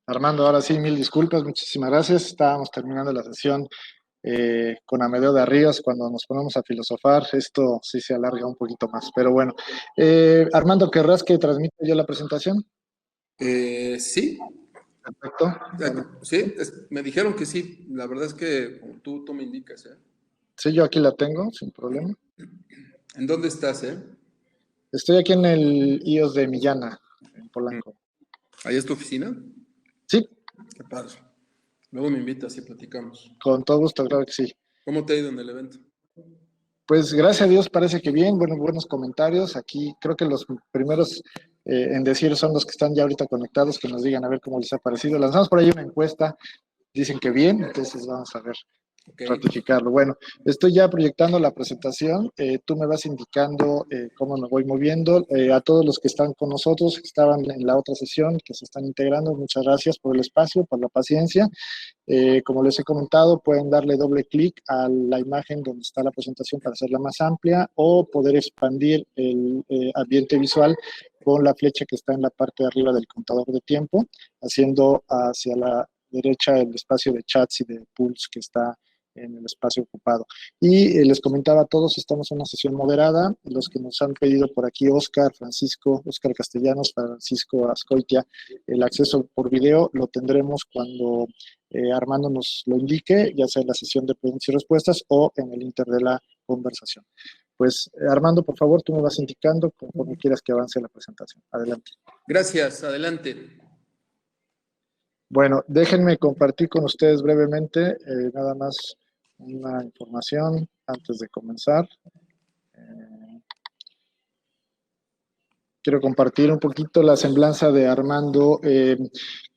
Armando, ahora sí, mil disculpas, muchísimas gracias. Estábamos terminando la sesión con Amedeo de Ríos. Cuando nos ponemos a filosofar, esto sí se alarga un poquito más. Pero bueno, Armando, ¿querrás que transmita yo la presentación? Sí, Perfecto. Bueno, sí, me dijeron que sí. La verdad es que tú me indicas, ¿eh? sí, yo aquí la tengo, sin problema. ¿En dónde estás, eh? Estoy aquí en el IOS de Millana, en Polanco. ¿Ahí es tu oficina? Sí, Qué padre. Luego me invitas y platicamos. con todo gusto, claro que sí. ¿Cómo te ha ido en el evento? Pues gracias a Dios parece que bien, bueno, buenos comentarios. Aquí creo que los primeros en decir son los que están ya ahorita conectados, que nos digan a ver cómo les ha parecido. Lanzamos por ahí una encuesta, dicen que bien, entonces vamos a ver, Ok. ratificarlo. Bueno, estoy ya proyectando la presentación, tú me vas indicando cómo me voy moviendo. A todos los que están con nosotros, que estaban en la otra sesión, que se están integrando, muchas gracias por el espacio, por la paciencia. Como les he comentado, pueden darle doble clic a la imagen donde está la presentación para hacerla más amplia o poder expandir el ambiente visual con la flecha que está en la parte de arriba del contador de tiempo, haciendo hacia la derecha el espacio de chats y de pools que está en el espacio ocupado. Y les comentaba a todos, estamos en una sesión moderada. Los que nos han pedido por aquí, Oscar Castellanos, Francisco Ascoitia, el acceso por video lo tendremos cuando Armando nos lo indique, ya sea en la sesión de preguntas y respuestas o en el inter de la conversación. Pues Armando, por favor, tú me vas indicando conforme quieras que avance la presentación. Adelante. Gracias, adelante. Bueno, déjenme compartir con ustedes brevemente nada más una información antes de comenzar. Quiero compartir un poquito la semblanza de Armando,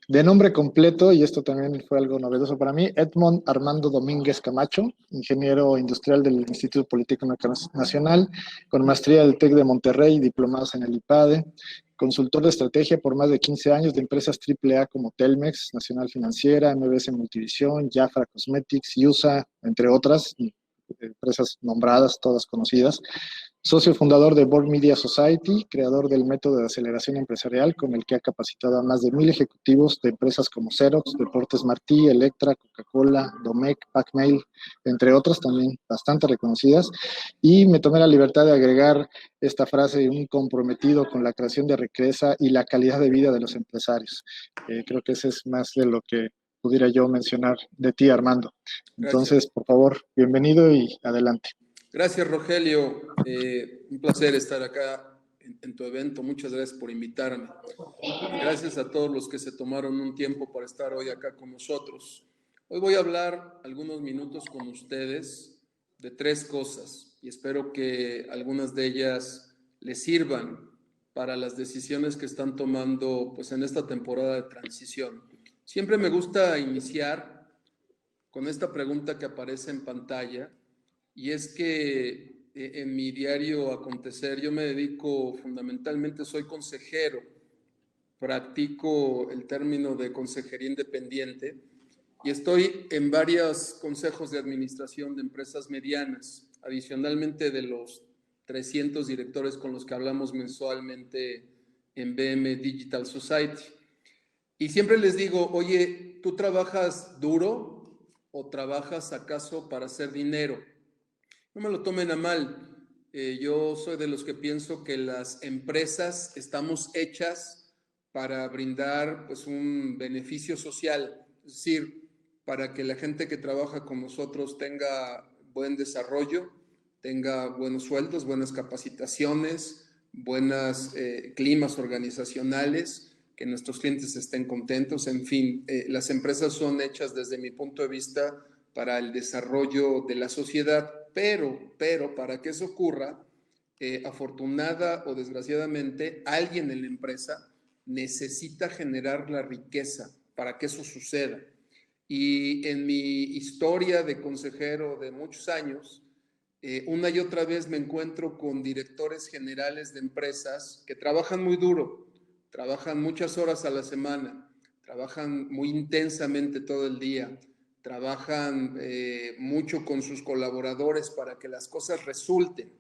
de nombre completo, y esto también fue algo novedoso para mí, Edmond Armando Domínguez Camacho, ingeniero industrial del Instituto Politécnico Nacional, con maestría del TEC de Monterrey y diplomados en el IPADE, consultor de estrategia por más de 15 años de empresas AAA como Telmex, Nacional Financiera, MBS Multivisión, Jafra Cosmetics, USA, entre otras, empresas nombradas, todas conocidas. Socio fundador de Board Media Society, creador del método de aceleración empresarial con el que ha capacitado a más de 1,000 ejecutivos de empresas como Xerox, Deportes Martí, Electra, Coca-Cola, Domecq, Pacmail, entre otras también bastante reconocidas. Y me tomé la libertad de agregar esta frase, un comprometido con la creación de riqueza y la calidad de vida de los empresarios. Creo que ese es más de lo que pudiera yo mencionar de ti, Armando. Gracias. Entonces, por favor, bienvenido y adelante. Gracias, Rogelio. Un placer estar acá en tu evento. Muchas gracias por invitarme. Gracias a todos los que se tomaron un tiempo para estar hoy acá con nosotros. Hoy voy a hablar algunos minutos con ustedes de tres cosas y espero que algunas de ellas les sirvan para las decisiones que están tomando pues, en esta temporada de transición. Siempre me gusta iniciar con esta pregunta que aparece en pantalla, y es que en mi diario acontecer yo me dedico fundamentalmente, soy consejero, practico el término de consejería independiente y estoy en varios consejos de administración de empresas medianas, adicionalmente de los 300 directores con los que hablamos mensualmente en BM Digital Society. Y siempre les digo, oye, ¿tú trabajas duro o trabajas acaso para hacer dinero? No me lo tomen a mal. Yo soy de los que pienso que las empresas estamos hechas para brindar pues, un beneficio social, es decir, para que la gente que trabaja con nosotros tenga buen desarrollo, tenga buenos sueldos, buenas capacitaciones, buenos climas organizacionales, que nuestros clientes estén contentos, en fin, las empresas son hechas desde mi punto de vista para el desarrollo de la sociedad, pero para que eso ocurra, afortunada o desgraciadamente, alguien en la empresa necesita generar la riqueza para que eso suceda. Y en mi historia de consejero de muchos años, una y otra vez me encuentro con directores generales de empresas que trabajan muy duro, trabajan muchas horas a la semana, trabajan muy intensamente todo el día, trabajan mucho con sus colaboradores para que las cosas resulten.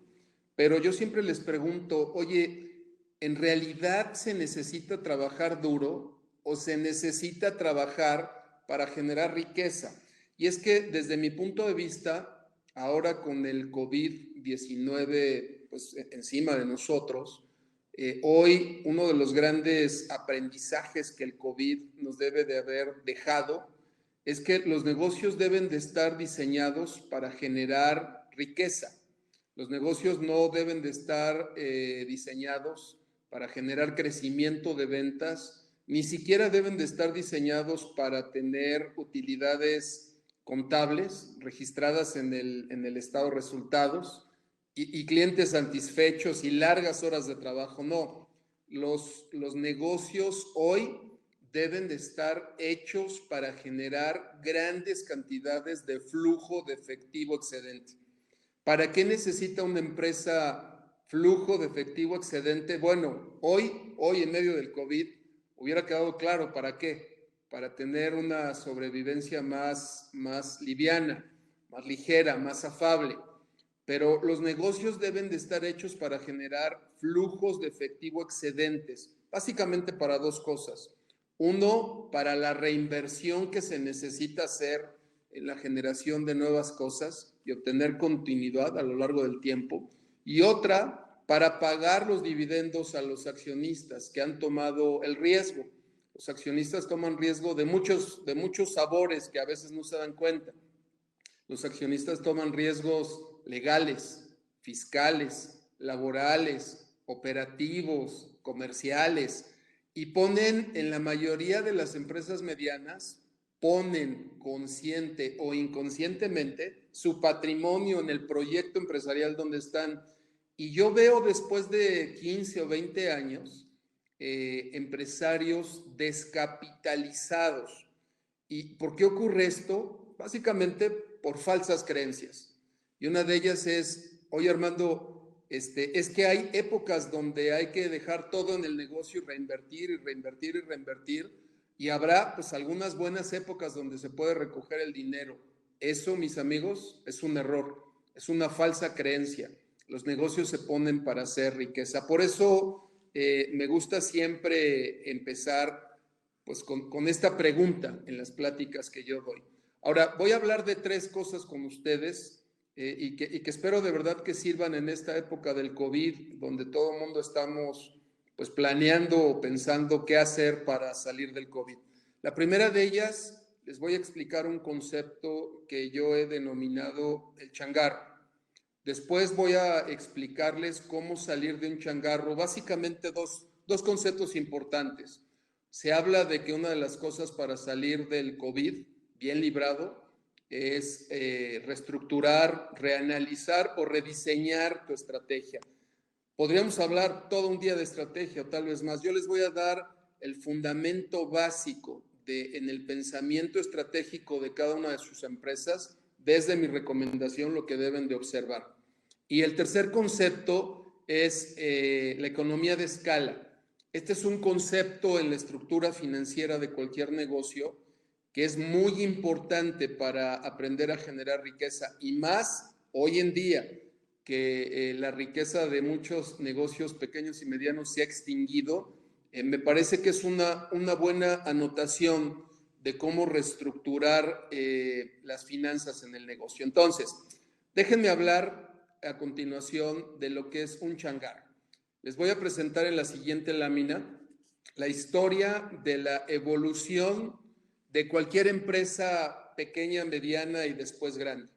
Pero yo siempre les pregunto, oye, ¿en realidad se necesita trabajar duro o se necesita trabajar para generar riqueza? Y es que desde mi punto de vista, ahora con el COVID-19 pues, encima de nosotros, hoy uno de los grandes aprendizajes que el COVID nos debe de haber dejado es que los negocios deben de estar diseñados para generar riqueza. Los negocios no deben de estar diseñados para generar crecimiento de ventas, ni siquiera deben de estar diseñados para tener utilidades contables registradas en el estado de resultados y clientes satisfechos y largas horas de trabajo. No, los negocios hoy deben de estar hechos para generar grandes cantidades de flujo de efectivo excedente. ¿Para qué necesita una empresa flujo de efectivo excedente? Bueno, hoy en medio del COVID hubiera quedado claro para qué. Para tener una sobrevivencia más liviana, más ligera, más afable. Pero los negocios deben de estar hechos para generar flujos de efectivo excedentes, básicamente para dos cosas. Uno, para la reinversión que se necesita hacer en la generación de nuevas cosas y obtener continuidad a lo largo del tiempo. Y otra, para pagar los dividendos a los accionistas que han tomado el riesgo. Los accionistas toman riesgo de muchos sabores que a veces no se dan cuenta. Los accionistas toman riesgos legales, fiscales, laborales, operativos, comerciales, y ponen en la mayoría de las empresas medianas, ponen consciente o inconscientemente su patrimonio en el proyecto empresarial donde están. Y yo veo después de 15 o 20 años empresarios descapitalizados. ¿Y por qué ocurre esto? Básicamente por falsas creencias. Y una de ellas es, oye Armando, es que hay épocas donde hay que dejar todo en el negocio y reinvertir y reinvertir y reinvertir, y habrá pues algunas buenas épocas donde se puede recoger el dinero. Eso, mis amigos, es un error, es una falsa creencia. Los negocios se ponen para hacer riqueza. Por eso me gusta siempre empezar pues con esta pregunta en las pláticas que yo doy. Ahora, voy a hablar de tres cosas con ustedes y que espero de verdad que sirvan en esta época del COVID, donde todo el mundo estamos pues planeando o pensando qué hacer para salir del COVID. La primera de ellas, les voy a explicar un concepto que yo he denominado el changarro. Después voy a explicarles cómo salir de un changarro. Básicamente dos conceptos importantes. Se habla de que una de las cosas para salir del COVID bien librado es reestructurar, reanalizar o rediseñar tu estrategia. Podríamos hablar todo un día de estrategia o tal vez más. Yo les voy a dar el fundamento básico en el pensamiento estratégico de cada una de sus empresas, desde mi recomendación, lo que deben de observar. Y el tercer concepto es la economía de escala. Este es un concepto en la estructura financiera de cualquier negocio que es muy importante para aprender a generar riqueza, y más hoy en día que la riqueza de muchos negocios pequeños y medianos se ha extinguido. Me parece que es una buena anotación de cómo reestructurar las finanzas en el negocio. Entonces, déjenme hablar a continuación de lo que es un changarro. Les voy a presentar en la siguiente lámina la historia de la evolución de cualquier empresa pequeña, mediana y después grande.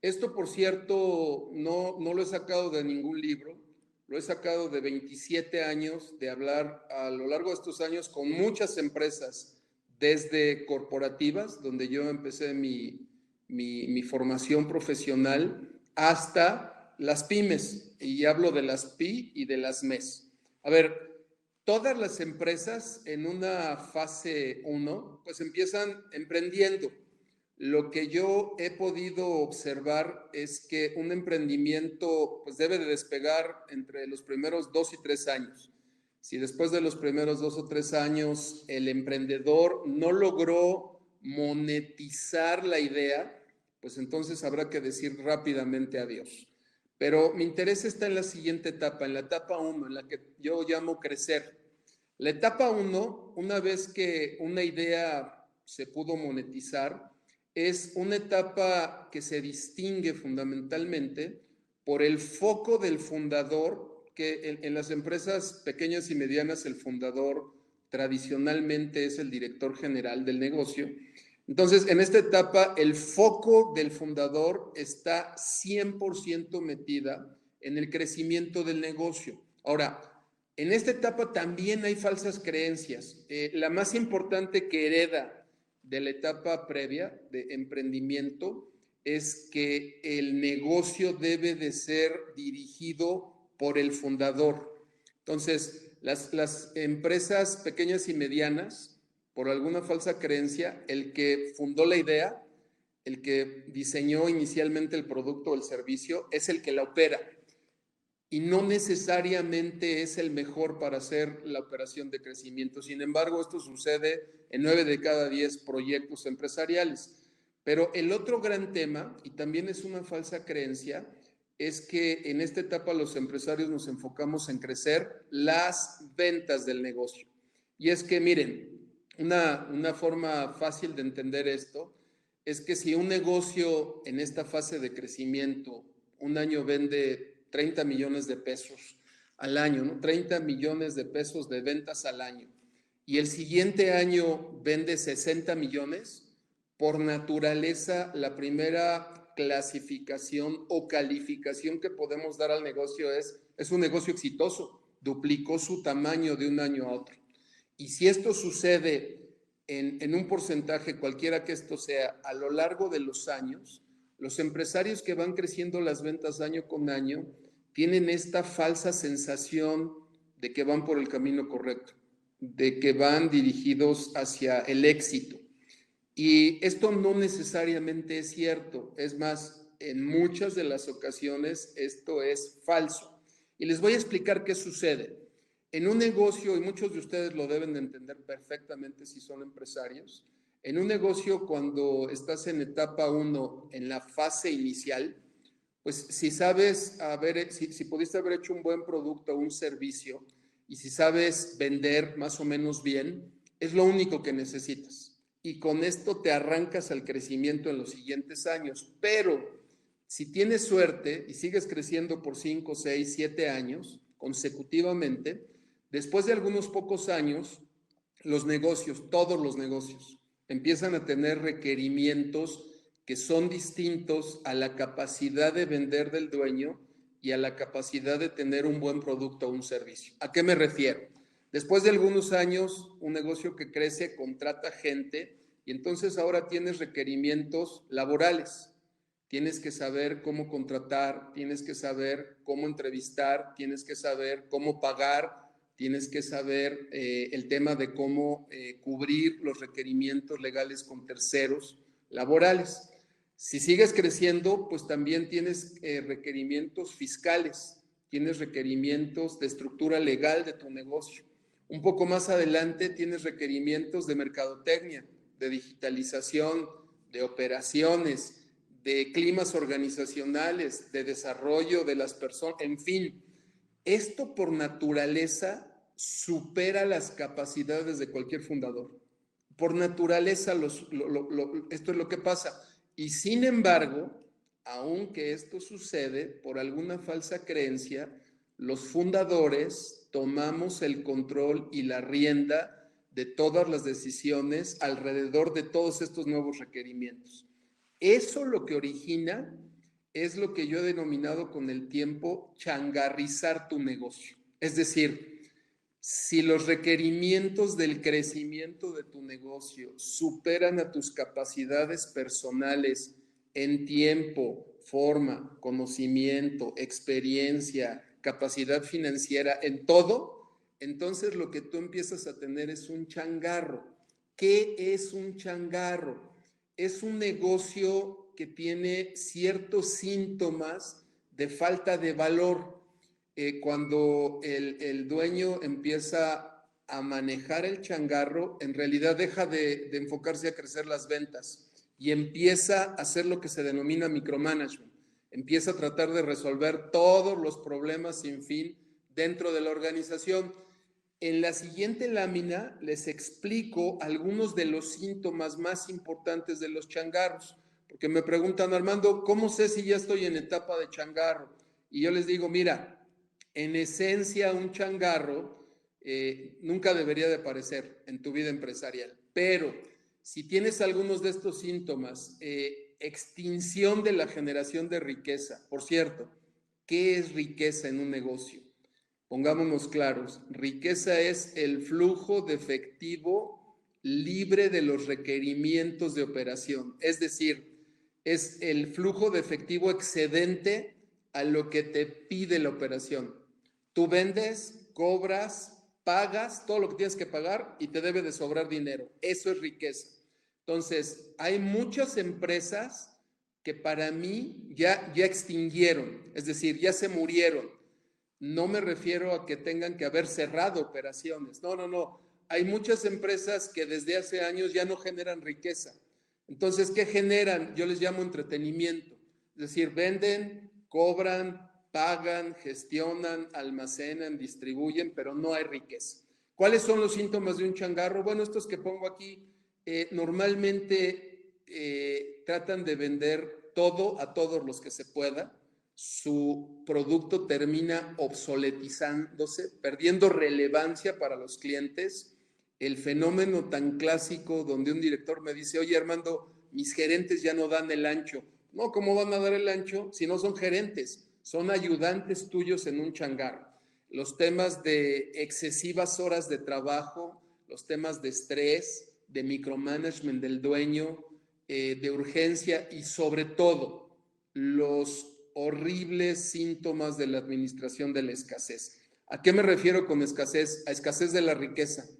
Esto, por cierto, no lo he sacado de ningún libro, lo he sacado de 27 años de hablar a lo largo de estos años con muchas empresas, desde corporativas, donde yo empecé mi formación profesional, hasta las pymes, y hablo de las PY y de las MES. A ver, todas las empresas en una fase 1, pues empiezan emprendiendo. Lo que yo he podido observar es que un emprendimiento pues debe de despegar entre los primeros 2 y 3 años. Si después de los primeros 2 o 3 años el emprendedor no logró monetizar la idea, pues entonces habrá que decir rápidamente adiós. Pero mi interés está en la siguiente etapa, en la etapa 1, en la que yo llamo crecer. La etapa 1, una vez que una idea se pudo monetizar, es una etapa que se distingue fundamentalmente por el foco del fundador, que en las empresas pequeñas y medianas el fundador tradicionalmente es el director general del negocio. Entonces, en esta etapa, el foco del fundador está 100% metida en el crecimiento del negocio. Ahora, en esta etapa también hay falsas creencias. La más importante que hereda de la etapa previa de emprendimiento es que el negocio debe de ser dirigido por el fundador. Entonces, las empresas pequeñas y medianas, por alguna falsa creencia, el que fundó la idea, el que diseñó inicialmente el producto o el servicio, es el que la opera. Y no necesariamente es el mejor para hacer la operación de crecimiento. Sin embargo, esto sucede en 9 de cada 10 proyectos empresariales. Pero el otro gran tema, y también es una falsa creencia, es que en esta etapa los empresarios nos enfocamos en crecer las ventas del negocio. Y es que, miren, una forma fácil de entender esto es que si un negocio en esta fase de crecimiento un año vende 30 millones de pesos al año, ¿no? 30 millones de pesos de ventas al año, y el siguiente año vende 60 millones, por naturaleza, la primera clasificación o calificación que podemos dar al negocio es un negocio exitoso, duplicó su tamaño de un año a otro. Y si esto sucede en un porcentaje, cualquiera que esto sea, a lo largo de los años, los empresarios que van creciendo las ventas año con año tienen esta falsa sensación de que van por el camino correcto, de que van dirigidos hacia el éxito. Y esto no necesariamente es cierto, es más, en muchas de las ocasiones esto es falso. Y les voy a explicar qué sucede. En un negocio, y muchos de ustedes lo deben de entender perfectamente si son empresarios, en un negocio cuando estás en etapa 1, en la fase inicial, pues si sabes si pudiste haber hecho un buen producto o un servicio, y si sabes vender más o menos bien, es lo único que necesitas. Y con esto te arrancas al crecimiento en los siguientes años. Pero si tienes suerte y sigues creciendo por 5, 6, 7 años consecutivamente, después de algunos pocos años, los negocios, todos los negocios, empiezan a tener requerimientos que son distintos a la capacidad de vender del dueño y a la capacidad de tener un buen producto o un servicio. ¿A qué me refiero? Después de algunos años, un negocio que crece contrata gente y entonces ahora tienes requerimientos laborales. Tienes que saber cómo contratar, tienes que saber cómo entrevistar, tienes que saber cómo pagar, tienes que saber el tema de cómo cubrir los requerimientos legales con terceros laborales. Si sigues creciendo, pues también tienes requerimientos fiscales, tienes requerimientos de estructura legal de tu negocio. Un poco más adelante tienes requerimientos de mercadotecnia, de digitalización, de operaciones, de climas organizacionales, de desarrollo de las personas, en fin. Esto por naturaleza supera las capacidades de cualquier fundador. Por naturaleza esto es lo que pasa. Y sin embargo, aunque esto sucede por alguna falsa creencia, los fundadores tomamos el control y la rienda de todas las decisiones alrededor de todos estos nuevos requerimientos. Eso lo que origina es lo que yo he denominado con el tiempo changarrizar tu negocio. Es decir, si los requerimientos del crecimiento de tu negocio superan a tus capacidades personales en tiempo, forma, conocimiento, experiencia, capacidad financiera, en todo, entonces lo que tú empiezas a tener es un changarro. ¿Qué es un changarro? Es un negocio que tiene ciertos síntomas de falta de valor. Cuando el dueño empieza a manejar el changarro, en realidad deja de enfocarse a crecer las ventas y empieza a hacer lo que se denomina micromanagement. Empieza a tratar de resolver todos los problemas sin fin dentro de la organización. En la siguiente lámina les explico algunos de los síntomas más importantes de los changarros, porque me preguntan, Armando, ¿cómo sé si ya estoy en etapa de changarro? Y yo les digo, mira, en esencia un changarro nunca debería de aparecer en tu vida empresarial, pero si tienes algunos de estos síntomas, extinción de la generación de riqueza, por cierto, ¿qué es riqueza en un negocio? Pongámonos claros, riqueza es el flujo de efectivo libre de los requerimientos de operación, es decir, es el flujo de efectivo excedente a lo que te pide la operación. Tú vendes, cobras, pagas todo lo que tienes que pagar y te debe de sobrar dinero. Eso es riqueza. Entonces, hay muchas empresas que para mí ya extinguieron, es decir, ya se murieron. No me refiero a que tengan que haber cerrado operaciones. No. Hay muchas empresas que desde hace años ya no generan riqueza. Entonces, ¿qué generan? Yo les llamo entretenimiento. Es decir, venden, cobran, pagan, gestionan, almacenan, distribuyen, pero no hay riqueza. ¿Cuáles son los síntomas de un changarro? Bueno, estos que pongo aquí normalmente tratan de vender todo a todos los que se pueda. Su producto termina obsoletizándose, perdiendo relevancia para los clientes. El fenómeno tan clásico donde un director me dice, oye Armando, mis gerentes ya no dan el ancho. No, ¿cómo van a dar el ancho si no son gerentes? Son ayudantes tuyos en un changarro. Los temas de excesivas horas de trabajo, los temas de estrés, de micromanagement del dueño, de urgencia y sobre todo los horribles síntomas de la administración de la escasez. ¿A qué me refiero con escasez? A escasez de la riqueza.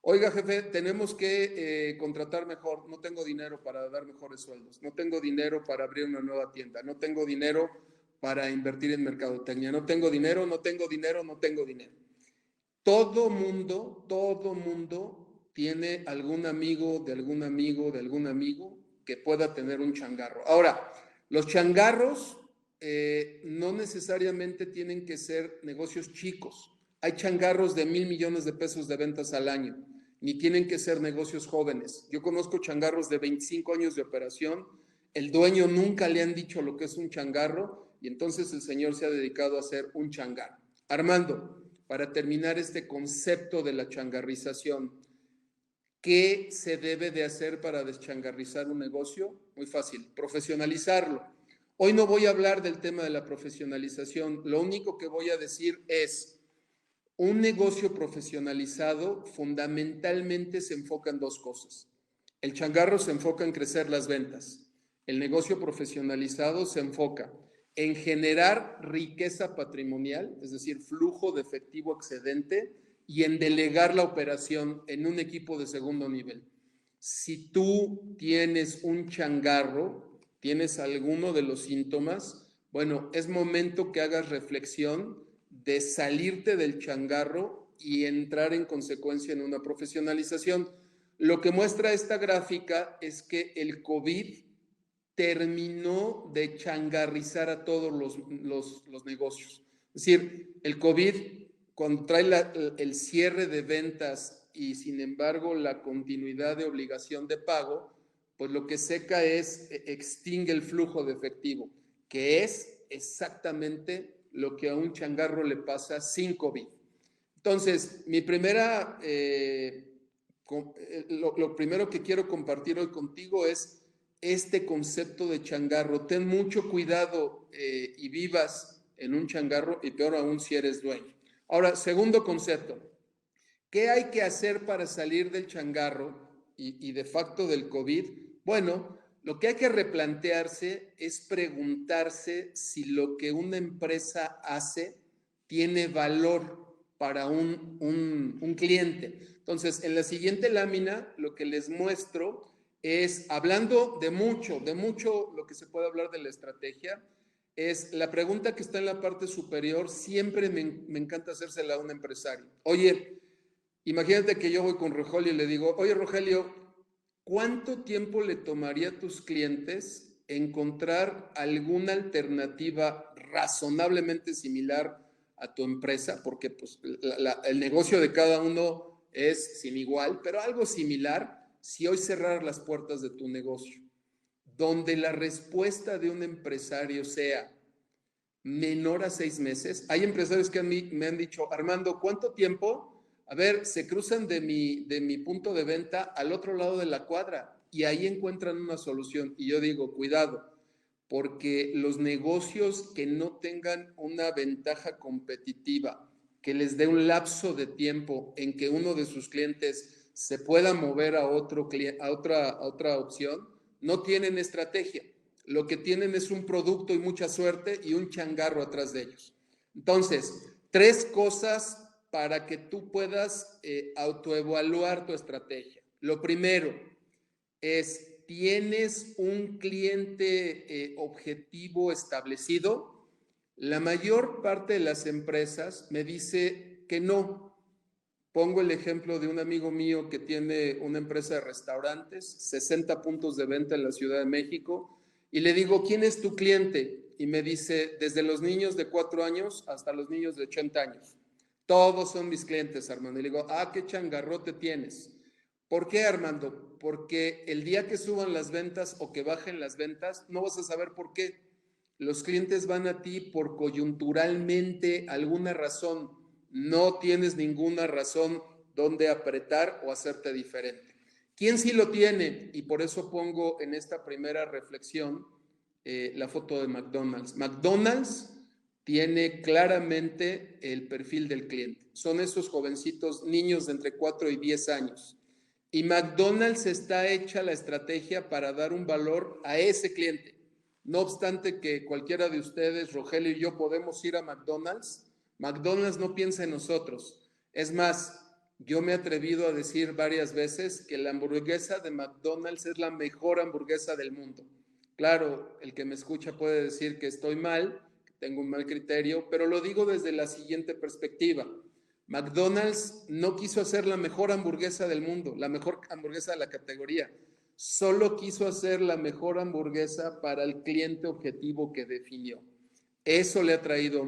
Oiga, jefe, tenemos que contratar mejor. No tengo dinero para dar mejores sueldos. No tengo dinero para abrir una nueva tienda. No tengo dinero para invertir en mercadotecnia. No tengo dinero. Todo mundo tiene algún amigo que pueda tener un changarro. Ahora, los changarros no necesariamente tienen que ser negocios chicos. Hay changarros de 1,000 millones de pesos de ventas al año, ni tienen que ser negocios jóvenes. Yo conozco changarros de 25 años de operación, el dueño nunca le han dicho lo que es un changarro y entonces el señor se ha dedicado a hacer un changarro. Armando, para terminar este concepto de la changarrización, ¿qué se debe de hacer para deschangarrizar un negocio? Muy fácil, profesionalizarlo. Hoy no voy a hablar del tema de la profesionalización, lo único que voy a decir es, un negocio profesionalizado fundamentalmente se enfoca en dos cosas. El changarro se enfoca en crecer las ventas. El negocio profesionalizado se enfoca en generar riqueza patrimonial, es decir, flujo de efectivo excedente, y en delegar la operación en un equipo de segundo nivel. Si tú tienes un changarro, tienes alguno de los síntomas, bueno, es momento que hagas reflexión de salirte del changarro y entrar en consecuencia en una profesionalización. Lo que muestra esta gráfica es que el COVID terminó de changarrizar a todos los negocios. Es decir, el COVID, cuando trae el cierre de ventas y sin embargo la continuidad de obligación de pago, pues lo que seca es, extingue el flujo de efectivo, que es exactamente lo que a un changarro le pasa sin COVID. Entonces, lo primero que quiero compartir hoy contigo es este concepto de changarro. Ten mucho cuidado y vivas en un changarro y peor aún si eres dueño. Ahora, segundo concepto, ¿qué hay que hacer para salir del changarro y de facto del COVID? Bueno, lo que hay que replantearse es preguntarse si lo que una empresa hace tiene valor para un cliente. Entonces, en la siguiente lámina, lo que les muestro es, hablando de mucho lo que se puede hablar de la estrategia, es la pregunta que está en la parte superior, siempre me encanta hacérsela a un empresario. Oye, imagínate que yo voy con Rogelio y le digo, oye Rogelio, ¿cuánto tiempo le tomaría a tus clientes encontrar alguna alternativa razonablemente similar a tu empresa, porque pues, el negocio de cada uno es sin igual, pero algo similar, si hoy cerrar las puertas de tu negocio, donde la respuesta de un empresario sea menor a 6 meses. Hay empresarios que me han dicho, Armando, ¿cuánto tiempo? A ver, se cruzan de mi punto de venta al otro lado de la cuadra y ahí encuentran una solución. Y yo digo, cuidado, porque los negocios que no tengan una ventaja competitiva, que les dé un lapso de tiempo en que uno de sus clientes se pueda mover a otra opción, no tienen estrategia. Lo que tienen es un producto y mucha suerte y un changarro atrás de ellos. Entonces, 3 cosas para que tú puedas autoevaluar tu estrategia. Lo primero es, ¿tienes un cliente objetivo establecido? La mayor parte de las empresas me dice que no. Pongo el ejemplo de un amigo mío que tiene una empresa de restaurantes, 60 puntos de venta en la Ciudad de México, y le digo, ¿quién es tu cliente? Y me dice, desde los niños de 4 años hasta los niños de 80 años. Todos son mis clientes, Armando. Y le digo, qué changarrote tienes. ¿Por qué, Armando? Porque el día que suban las ventas o que bajen las ventas, no vas a saber por qué. Los clientes van a ti por coyunturalmente alguna razón. No tienes ninguna razón donde apretar o hacerte diferente. ¿Quién sí lo tiene? Y por eso pongo en esta primera reflexión la foto de McDonald's. McDonald's tiene claramente el perfil del cliente. Son esos jovencitos, niños de entre 4 y 10 años. Y McDonald's está hecha la estrategia para dar un valor a ese cliente. No obstante que cualquiera de ustedes, Rogelio y yo, podemos ir a McDonald's, McDonald's no piensa en nosotros. Es más, yo me he atrevido a decir varias veces que la hamburguesa de McDonald's es la mejor hamburguesa del mundo. Claro, el que me escucha puede decir que estoy mal, que tengo un mal criterio, pero lo digo desde la siguiente perspectiva. McDonald's no quiso hacer la mejor hamburguesa del mundo, la mejor hamburguesa de la categoría. Solo quiso hacer la mejor hamburguesa para el cliente objetivo que definió. Eso le ha traído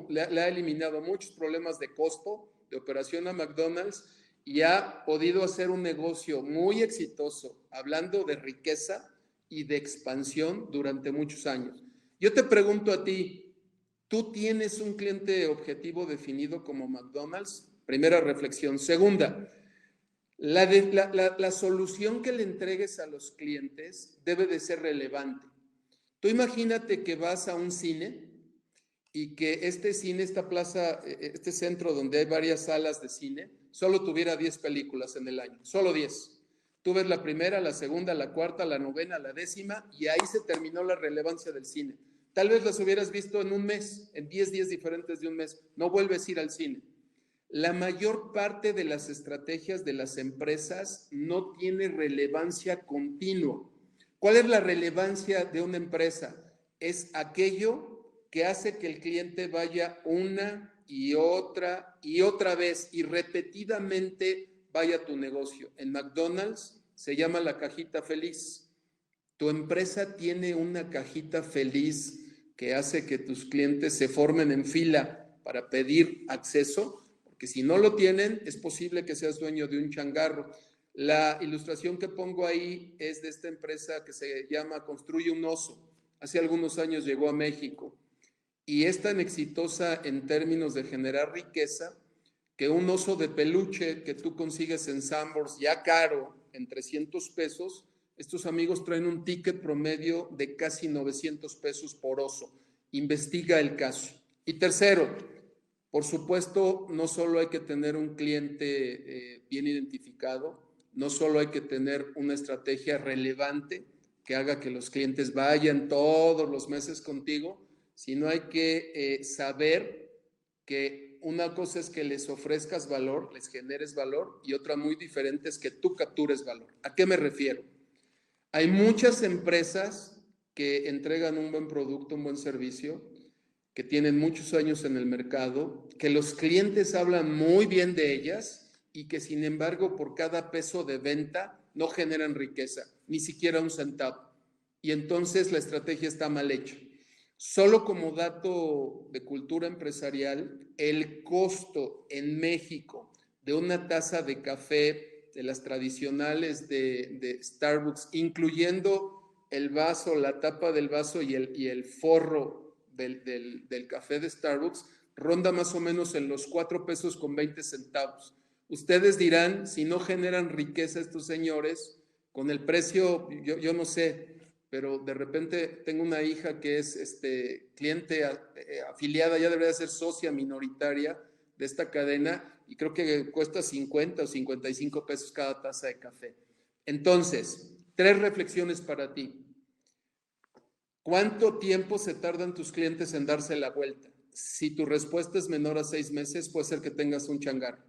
le ha eliminado muchos problemas de costo, de operación a McDonald's y ha podido hacer un negocio muy exitoso, hablando de riqueza y de expansión durante muchos años. Yo te pregunto a ti, ¿tú tienes un cliente objetivo definido como McDonald's? Primera reflexión. Segunda, la solución que le entregues a los clientes debe de ser relevante. Tú imagínate que vas a un cine y que este cine, esta plaza, este centro donde hay varias salas de cine, solo tuviera 10 películas en el año, solo 10. Tú ves la primera, la segunda, la cuarta, la novena, la 10ª y ahí se terminó la relevancia del cine. Tal vez las hubieras visto en un mes, en 10 días diferentes de un mes. No vuelves a ir al cine. La mayor parte de las estrategias de las empresas no tiene relevancia continua. ¿Cuál es la relevancia de una empresa? Es aquello que hace que el cliente vaya una y otra vez y repetidamente vaya a tu negocio. En McDonald's se llama la cajita feliz. Tu empresa tiene una cajita feliz que hace que tus clientes se formen en fila para pedir acceso, porque si no lo tienen, es posible que seas dueño de un changarro. La ilustración que pongo ahí es de esta empresa que se llama Construye un Oso. Hace algunos años llegó a México y es tan exitosa en términos de generar riqueza que un oso de peluche que tú consigues en Sanborns ya caro, en 300 pesos, estos amigos traen un ticket promedio de casi 900 pesos por oso. Investiga el caso. Y tercero, por supuesto, no solo hay que tener un cliente bien identificado, no solo hay que tener una estrategia relevante que haga que los clientes vayan todos los meses contigo, sino hay que saber que una cosa es que les ofrezcas valor, les generes valor, y otra muy diferente es que tú captures valor. ¿A qué me refiero? Hay muchas empresas que entregan un buen producto, un buen servicio, que tienen muchos años en el mercado, que los clientes hablan muy bien de ellas y que sin embargo por cada peso de venta no generan riqueza, ni siquiera un centavo. Y entonces la estrategia está mal hecha. Solo como dato de cultura empresarial, el costo en México de una taza de café de las tradicionales de Starbucks, incluyendo el vaso, la tapa del vaso y el forro del café de Starbucks, ronda más o menos en los 4 pesos con 20 centavos. Ustedes dirán, si no generan riqueza estos señores, con el precio, yo no sé, pero de repente tengo una hija que es cliente afiliada, ya debería ser socia minoritaria de esta cadena y creo que cuesta 50 o 55 pesos cada taza de café. Entonces, 3 reflexiones para ti. ¿Cuánto tiempo se tardan tus clientes en darse la vuelta? Si tu respuesta es menor a 6 meses, puede ser que tengas un changarro.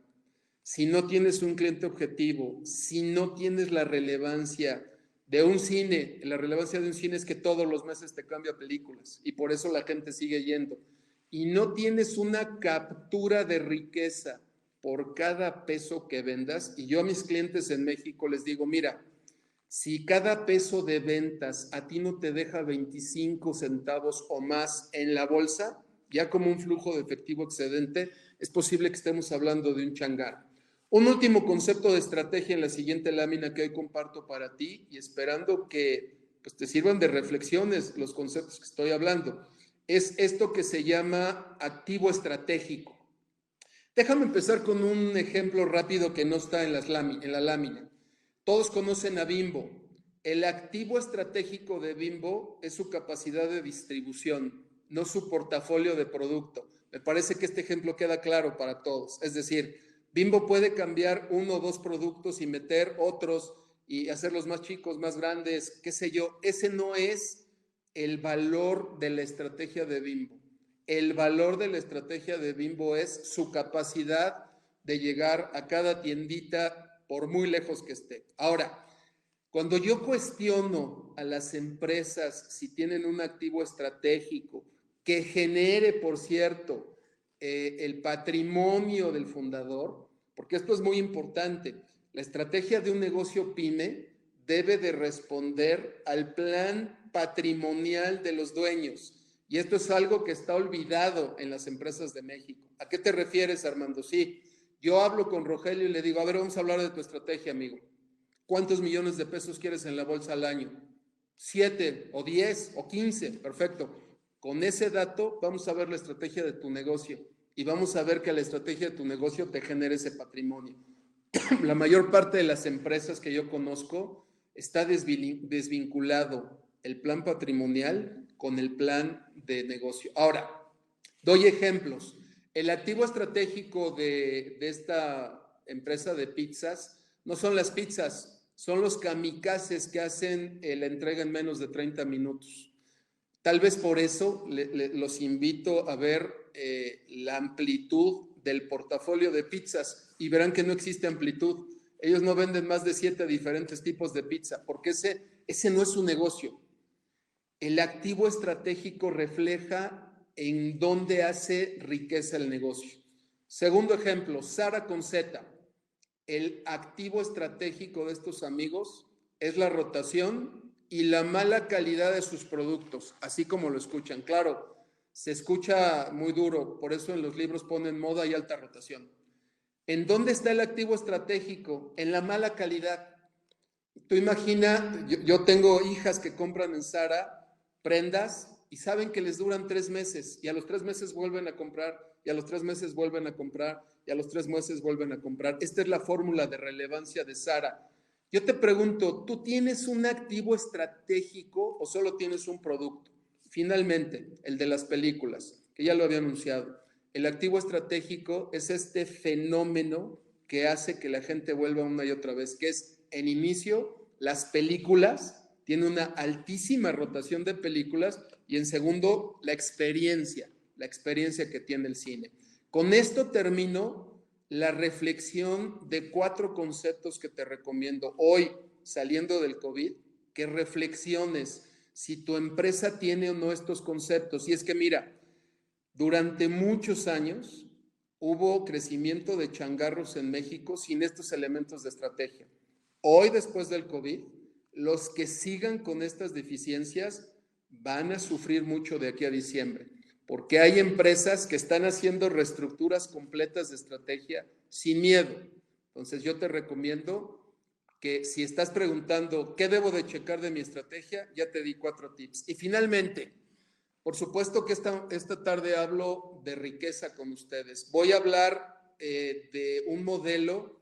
Si no tienes un cliente objetivo, si no tienes la relevancia de un cine, la relevancia de un cine es que todos los meses te cambia películas y por eso la gente sigue yendo. Y no tienes una captura de riqueza por cada peso que vendas. Y yo a mis clientes en México les digo, mira, si cada peso de ventas a ti no te deja 25 centavos o más en la bolsa, ya como un flujo de efectivo excedente, es posible que estemos hablando de un changar. Un último concepto de estrategia en la siguiente lámina que hoy comparto para ti y esperando que pues, te sirvan de reflexiones los conceptos que estoy hablando. Es esto que se llama activo estratégico. Déjame empezar con un ejemplo rápido que no está en la lámina. Todos conocen a Bimbo. El activo estratégico de Bimbo es su capacidad de distribución, no su portafolio de producto. Me parece que este ejemplo queda claro para todos. Es decir, Bimbo puede cambiar 1 o 2 productos y meter otros y hacerlos más chicos, más grandes, qué sé yo. Ese no es el valor de la estrategia de Bimbo. El valor de la estrategia de Bimbo es su capacidad de llegar a cada tiendita por muy lejos que esté. Ahora, cuando yo cuestiono a las empresas si tienen un activo estratégico que genere, por cierto, el patrimonio del fundador, porque esto es muy importante, la estrategia de un negocio pyme debe de responder al plan patrimonial de los dueños. Y esto es algo que está olvidado en las empresas de México. ¿A qué te refieres, Armando? Sí, yo hablo con Rogelio y le digo, a ver, vamos a hablar de tu estrategia, amigo. ¿Cuántos millones de pesos quieres en la bolsa al año? 7 o 10 o 15, perfecto. Con ese dato vamos a ver la estrategia de tu negocio y vamos a ver que la estrategia de tu negocio te genere ese patrimonio. La mayor parte de las empresas que yo conozco está desvinculado el plan patrimonial con el plan de negocio. Ahora, doy ejemplos. El activo estratégico de esta empresa de pizzas no son las pizzas, son los kamikazes que hacen la entrega en menos de 30 minutos. Tal vez por eso los invito a ver la amplitud del portafolio de pizzas y verán que no existe amplitud. Ellos no venden más de 7 diferentes tipos de pizza porque ese no es su negocio. El activo estratégico refleja en dónde hace riqueza el negocio. Segundo ejemplo, Zara con Z. El activo estratégico de estos amigos es la rotación y la mala calidad de sus productos, así como lo escuchan. Claro, se escucha muy duro, por eso en los libros ponen moda y alta rotación. ¿En dónde está el activo estratégico? En la mala calidad. Tú imagina, yo tengo hijas que compran en Zara prendas y saben que les duran 3 meses y a los 3 meses vuelven a comprar y a los 3 meses vuelven a comprar y a los 3 meses vuelven a comprar. Esta es la fórmula de relevancia de Zara. Yo te pregunto, ¿tú tienes un activo estratégico o solo tienes un producto? Finalmente, el de las películas, que ya lo había anunciado. El activo estratégico es este fenómeno que hace que la gente vuelva una y otra vez, que es en inicio, las películas, tiene una altísima rotación de películas y en segundo, la experiencia que tiene el cine. Con esto termino la reflexión de 4 conceptos que te recomiendo hoy, saliendo del COVID, que reflexiones si tu empresa tiene o no estos conceptos. Y es que mira, durante muchos años hubo crecimiento de changarros en México sin estos elementos de estrategia. Hoy, después del COVID, los que sigan con estas deficiencias van a sufrir mucho de aquí a diciembre, porque hay empresas que están haciendo reestructuras completas de estrategia sin miedo. Entonces yo te recomiendo que si estás preguntando qué debo de checar de mi estrategia, ya te di 4 tips. Y finalmente, por supuesto que esta tarde hablo de riqueza con ustedes. Voy a hablar de un modelo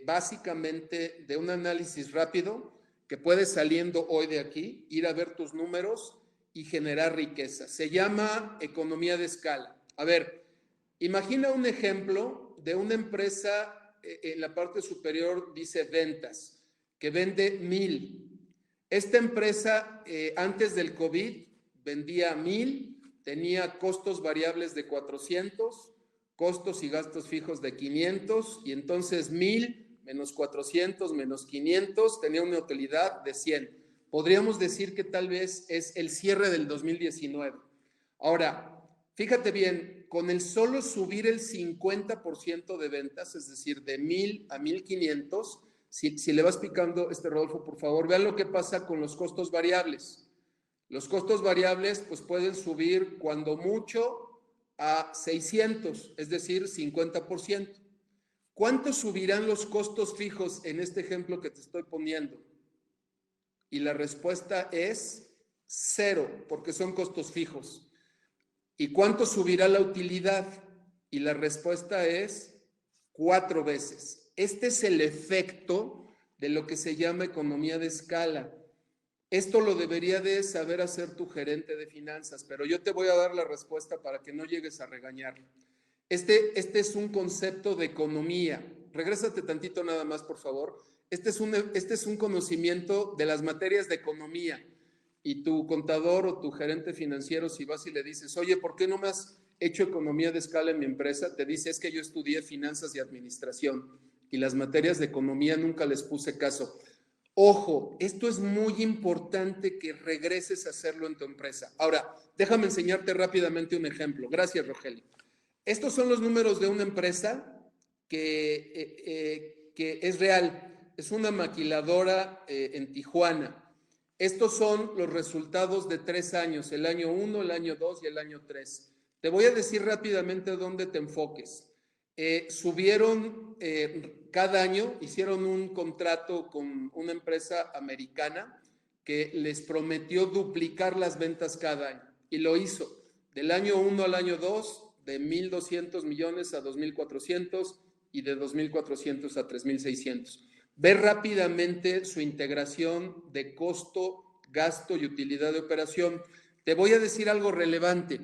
básicamente de un análisis rápido que puedes saliendo hoy de aquí, ir a ver tus números y generar riqueza. Se llama economía de escala. A ver, imagina un ejemplo de una empresa, en la parte superior dice ventas, que vende 1000. Esta empresa antes del COVID vendía 1000, tenía costos variables de 400, costos y gastos fijos de 500, y entonces 1000 menos 400 menos 500 tenía una utilidad de 100. Podríamos decir que tal vez es el cierre del 2019. Ahora, fíjate bien, con el solo subir el 50% de ventas, es decir, de 1000 a 1500, si le vas picando, Rodolfo, por favor, vean lo que pasa con los costos variables. Los costos variables pues pueden subir cuando mucho a 600, es decir, 50%. ¿Cuánto subirán los costos fijos en este ejemplo que te estoy poniendo? Y la respuesta es 0, porque son costos fijos. ¿Y cuánto subirá la utilidad? Y la respuesta es 4 veces. Este es el efecto de lo que se llama economía de escala. Esto lo debería de saber hacer tu gerente de finanzas, pero yo te voy a dar la respuesta para que no llegues a regañarlo. Este es un concepto de economía. Regrésate tantito nada más, por favor. Este es un conocimiento de las materias de economía. Y tu contador o tu gerente financiero, si vas y le dices, oye, ¿por qué no me has hecho economía de escala en mi empresa? Te dice, es que yo estudié finanzas y administración y las materias de economía nunca les puse caso. Ojo, esto es muy importante que regreses a hacerlo en tu empresa. Ahora, déjame enseñarte rápidamente un ejemplo. Gracias, Rogelio. Estos son los números de una empresa que es real. Es una maquiladora en Tijuana. Estos son los resultados de 3 años, el año 1, el año 2 y el año 3. Te voy a decir rápidamente dónde te enfoques. Subieron cada año, hicieron un contrato con una empresa americana que les prometió duplicar las ventas cada año y lo hizo. Del año 1 al año 2, de 1,200 millones a 2,400 y de 2,400 a 3,600. Ve rápidamente su integración de costo, gasto y utilidad de operación. Te voy a decir algo relevante.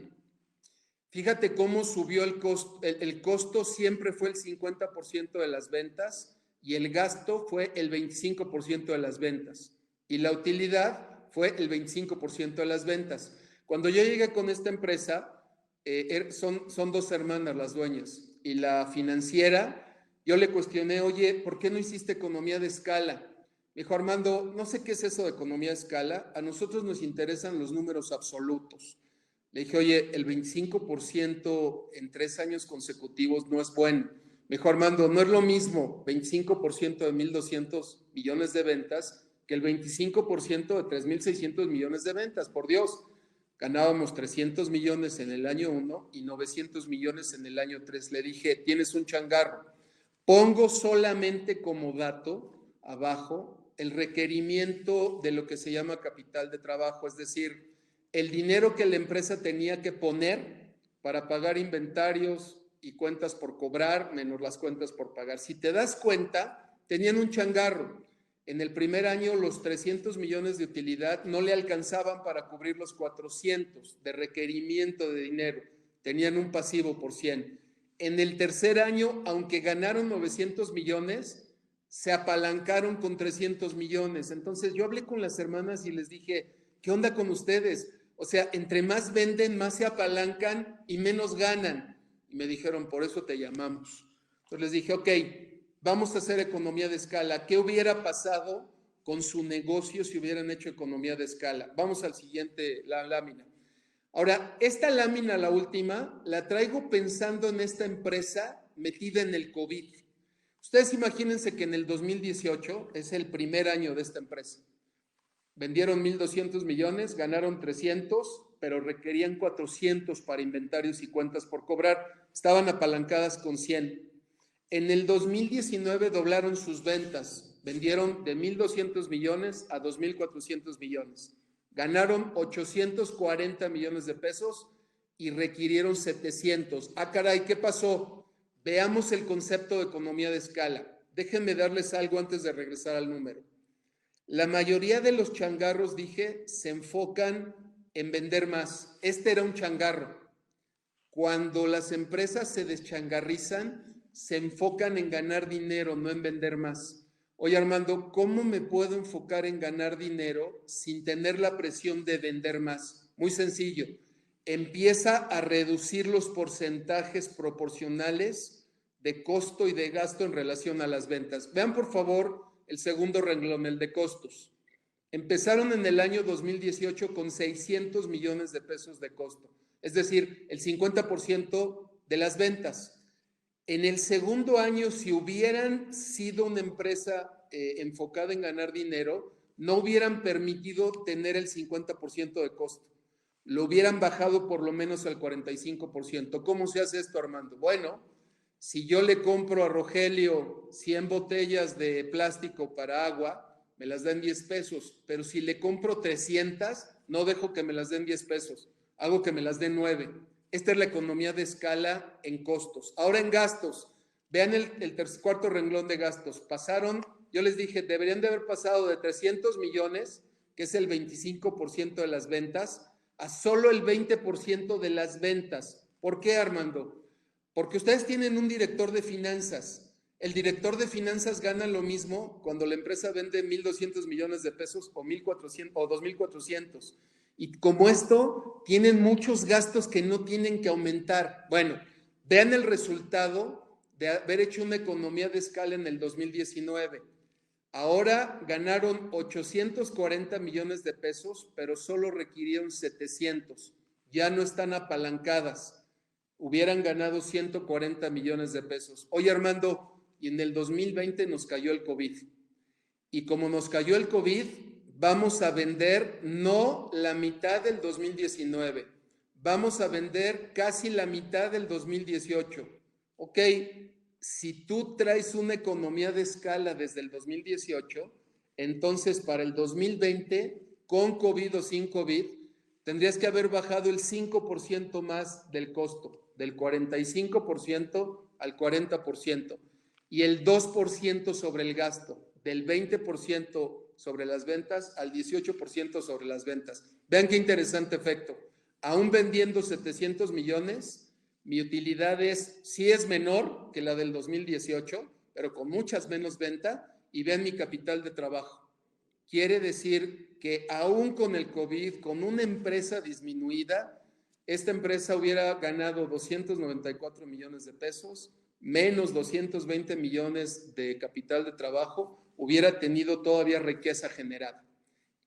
Fíjate cómo subió el costo. El costo siempre fue el 50% de las ventas y el gasto fue el 25% de las ventas. Y la utilidad fue el 25% de las ventas. Cuando yo llegué con esta empresa, son 2 hermanas las dueñas. Y la financiera, yo le cuestioné, oye, ¿por qué no hiciste economía de escala? Me dijo, Armando, no sé qué es eso de economía de escala. A nosotros nos interesan los números absolutos. Le dije, oye, el 25% en 3 años consecutivos no es bueno. Me dijo, Armando, no es lo mismo 25% de 1,200 millones de ventas que el 25% de 3,600 millones de ventas. Por Dios, ganábamos 300 millones en el año 1 y 900 millones en el año 3. Le dije, tienes un changarro. Pongo solamente como dato abajo el requerimiento de lo que se llama capital de trabajo, es decir, el dinero que la empresa tenía que poner para pagar inventarios y cuentas por cobrar, menos las cuentas por pagar. Si te das cuenta, tenían un changarro. En el primer año los 300 millones de utilidad no le alcanzaban para cubrir los 400 de requerimiento de dinero. Tenían un pasivo por 100. En el tercer año, aunque ganaron 900 millones, se apalancaron con 300 millones. Entonces yo hablé con las hermanas y les dije, ¿qué onda con ustedes? O sea, entre más venden, más se apalancan y menos ganan. Y me dijeron, por eso te llamamos. Entonces les dije, ok, vamos a hacer economía de escala. ¿Qué hubiera pasado con su negocio si hubieran hecho economía de escala? Vamos al siguiente, la lámina. Ahora, esta lámina, la última, la traigo pensando en esta empresa metida en el COVID. Ustedes imagínense que en el 2018 es el primer año de esta empresa. vendieron 1,200 millones, ganaron 300, pero requerían 400 para inventarios y cuentas por cobrar. Estaban apalancadas con 100. En el 2019 doblaron sus ventas, vendieron de 1,200 millones a 2,400 millones. Ganaron 840 millones de pesos y requirieron 700. Ah, caray, ¿qué pasó? Veamos el concepto de economía de escala. Déjenme darles algo antes de regresar al número. La mayoría de los changarros, dije, se enfocan en vender más. Este era un changarro. Cuando las empresas se deschangarrizan, se enfocan en ganar dinero, no en vender más. Oye, Armando, ¿cómo me puedo enfocar en ganar dinero sin tener la presión de vender más? Muy sencillo. Empieza a reducir los porcentajes proporcionales de costo y de gasto en relación a las ventas. Vean, por favor, el segundo renglón, el de costos. Empezaron en el año 2018 con 600 millones de pesos de costo, es decir, el 50% de las ventas. En el segundo año, si hubieran sido una empresa enfocada en ganar dinero, no hubieran permitido tener el 50% de costo. Lo hubieran bajado por lo menos al 45%. ¿Cómo se hace esto, Armando? Bueno, si yo le compro a Rogelio 100 botellas de plástico para agua, me las dan 10 pesos, pero si le compro 300, no dejo que me las den 10 pesos, hago que me las den 9. Esta es la economía de escala en costos. Ahora en gastos, vean el cuarto renglón de gastos. Pasaron, yo les dije, deberían de haber pasado de 300 millones, que es el 25% de las ventas, a solo el 20% de las ventas. ¿Por qué, Armando? Porque ustedes tienen un director de finanzas. El director de finanzas gana lo mismo cuando la empresa vende 1,200 millones de pesos o 1,400 o 2,400. Y como esto, tienen muchos gastos que no tienen que aumentar. Bueno, vean el resultado de haber hecho una economía de escala en el 2019. Ahora ganaron 840 millones de pesos, pero solo requirieron 700. Ya no están apalancadas. Hubieran ganado 140 millones de pesos. Oye, Armando, y en el 2020 nos cayó el COVID. Y como nos cayó el COVID, vamos a vender no la mitad del 2019, vamos a vender casi la mitad del 2018. Ok, si tú traes una economía de escala desde el 2018, entonces para el 2020, con COVID o sin COVID, tendrías que haber bajado el 5% más del costo, del 45% al 40%, y el 2% sobre el gasto, del 20% sobre las ventas al 18% sobre las ventas. Vean qué interesante efecto. Aún vendiendo 700 millones, mi utilidad sí es menor que la del 2018, pero con muchas menos venta, y vean mi capital de trabajo. Quiere decir que aún con el COVID, con una empresa disminuida, esta empresa hubiera ganado 294 millones de pesos, menos 220 millones de capital de trabajo, hubiera tenido todavía riqueza generada.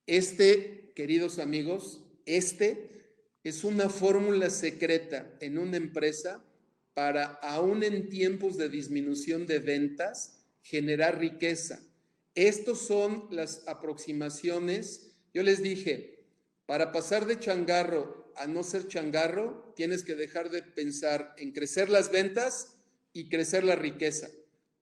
Queridos amigos, es una fórmula secreta en una empresa para, aún en tiempos de disminución de ventas, generar riqueza. Estas son las aproximaciones. Yo les dije, para pasar de changarro a no ser changarro, tienes que dejar de pensar en crecer las ventas y crecer la riqueza.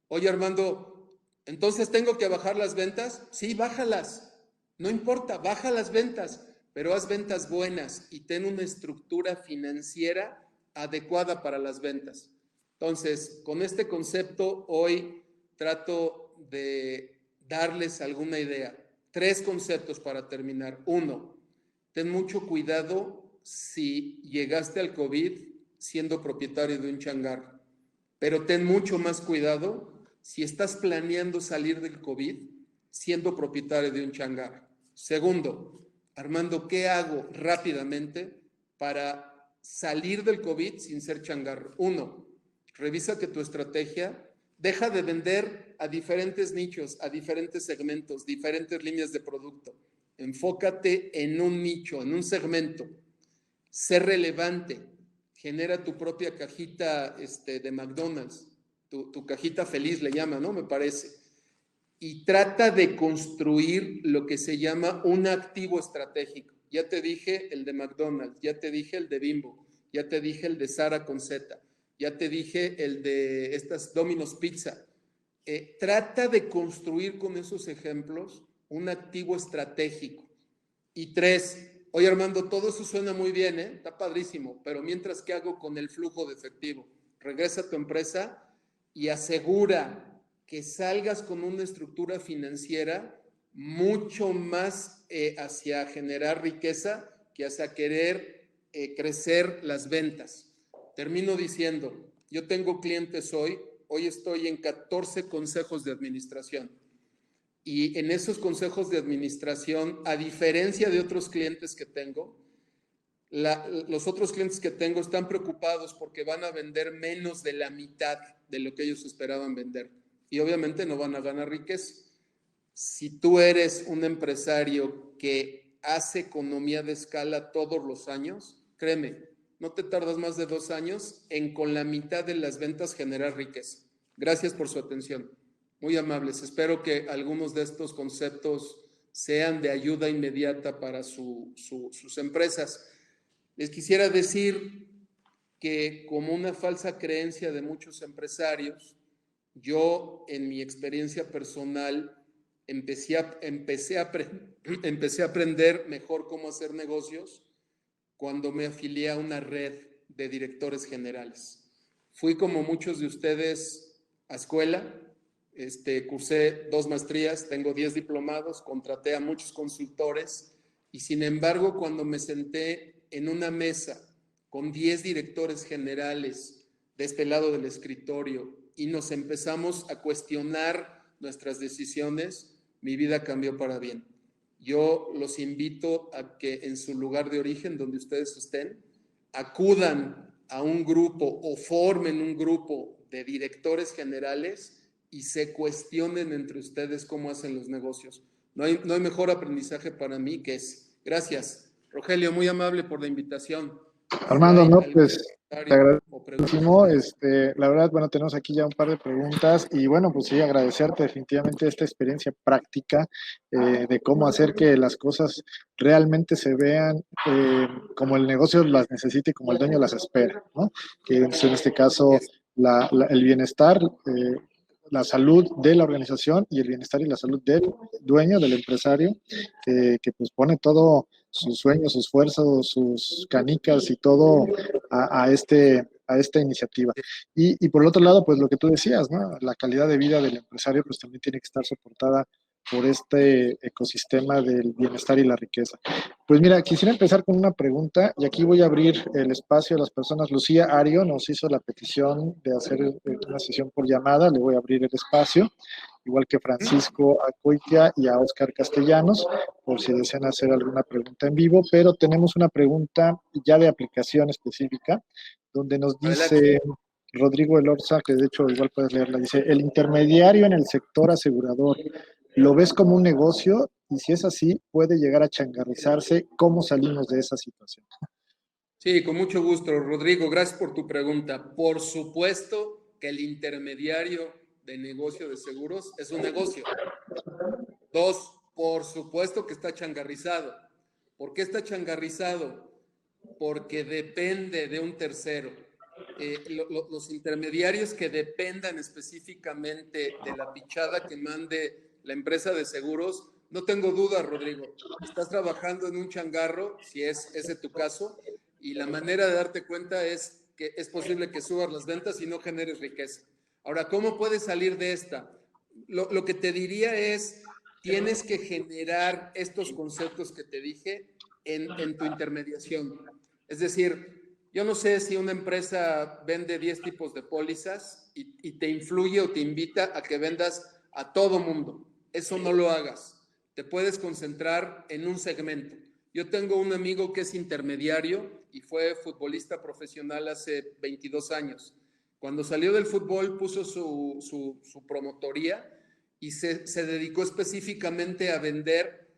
Oye, Armando, ¿entonces tengo que bajar las ventas? Sí, bájalas. No importa, baja las ventas, pero haz ventas buenas y ten una estructura financiera adecuada para las ventas. Entonces, con este concepto, hoy trato de darles alguna idea. 3 conceptos para terminar. 1, ten mucho cuidado si llegaste al COVID siendo propietario de un changarro, pero ten mucho más cuidado si estás planeando salir del COVID siendo propietario de un changarro. Segundo, Armando, ¿qué hago rápidamente para salir del COVID sin ser changarro? 1, revisa que tu estrategia deja de vender a diferentes nichos, a diferentes segmentos, diferentes líneas de producto. Enfócate en un nicho, en un segmento. Sé relevante. Genera tu propia cajita de McDonald's. Tu cajita feliz le llama, ¿no? Me parece. y trata de construir lo que se llama un activo estratégico. Ya te dije el de McDonald's, ya te dije el de Bimbo, ya te dije el de Sara con Z, ya te dije el de estas Domino's Pizza. Trata de construir con esos ejemplos un activo estratégico. Y 3, oye Armando, todo eso suena muy bien, está padrísimo, pero mientras, ¿qué hago con el flujo de efectivo? Regresa a tu empresa y asegura que salgas con una estructura financiera mucho más hacia generar riqueza que hacia querer crecer las ventas. Termino diciendo, yo tengo clientes hoy estoy en 14 consejos de administración. Y en esos consejos de administración, a diferencia de otros clientes que tengo, los otros clientes que tengo están preocupados porque van a vender menos de la mitad de lo que ellos esperaban vender. Y obviamente no van a ganar riqueza. Si tú eres un empresario que hace economía de escala todos los años, créeme, no te tardas más de 2 años en con la mitad de las ventas generar riqueza. Gracias por su atención. Muy amables. Espero que algunos de estos conceptos sean de ayuda inmediata para sus empresas. Les quisiera decir que, como una falsa creencia de muchos empresarios, yo en mi experiencia personal empecé a aprender mejor cómo hacer negocios cuando me afilié a una red de directores generales. Fui, como muchos de ustedes, a escuela, cursé 2 maestrías, tengo 10 diplomados, contraté a muchos consultores y, sin embargo, cuando me senté en una mesa con 10 directores generales de este lado del escritorio y nos empezamos a cuestionar nuestras decisiones, mi vida cambió para bien. Yo los invito a que en su lugar de origen, donde ustedes estén, acudan a un grupo o formen un grupo de directores generales y se cuestionen entre ustedes cómo hacen los negocios. No hay mejor aprendizaje para mí que ese. Gracias. Rogelio, muy amable por la invitación. Armando, no, pues te agradezco muchísimo. La verdad, bueno, tenemos aquí ya un par de preguntas y bueno, pues sí, agradecerte definitivamente esta experiencia práctica de cómo hacer que las cosas realmente se vean como el negocio las necesita y como el dueño las espera, ¿no? Que en este caso el bienestar, la salud de la organización y el bienestar y la salud del dueño, del empresario, que pues pone todo sus sueños, sus esfuerzos, sus canicas y todo a esta iniciativa. Y por el otro lado, pues lo que tú decías, ¿no? La calidad de vida del empresario pues también tiene que estar soportada por este ecosistema del bienestar y la riqueza. Pues mira, quisiera empezar con una pregunta y aquí voy a abrir el espacio a las personas. Lucía Ario nos hizo la petición de hacer una sesión por llamada, le voy a abrir el espacio, igual que Francisco Acoitia y a Oscar Castellanos, por si desean hacer alguna pregunta en vivo, pero tenemos una pregunta ya de aplicación específica, donde nos dice Rodrigo Elorza, que de hecho igual puedes leerla, dice, el intermediario en el sector asegurador, ¿lo ves como un negocio? Y si es así, puede llegar a changarrizarse. ¿Cómo salimos de esa situación? Sí, con mucho gusto, Rodrigo. Gracias por tu pregunta. Por supuesto que el intermediario de negocio de seguros es un negocio. 2, por supuesto que está changarrizado. ¿Por qué está changarrizado? Porque depende de un tercero. Los intermediarios que dependan específicamente de la pichada que mande la empresa de seguros, no tengo duda, Rodrigo, estás trabajando en un changarro, si es ese tu caso, y la manera de darte cuenta es que es posible que subas las ventas y no generes riqueza. Ahora, ¿cómo puedes salir de esta? Lo que te diría es, tienes que generar estos conceptos que te dije en tu intermediación. Es decir, yo no sé si una empresa vende 10 tipos de pólizas y te influye o te invita a que vendas a todo mundo. Eso no lo hagas. Te puedes concentrar en un segmento. Yo tengo un amigo que es intermediario y fue futbolista profesional hace 22 años. Cuando salió del fútbol puso su promotoría y se dedicó específicamente a vender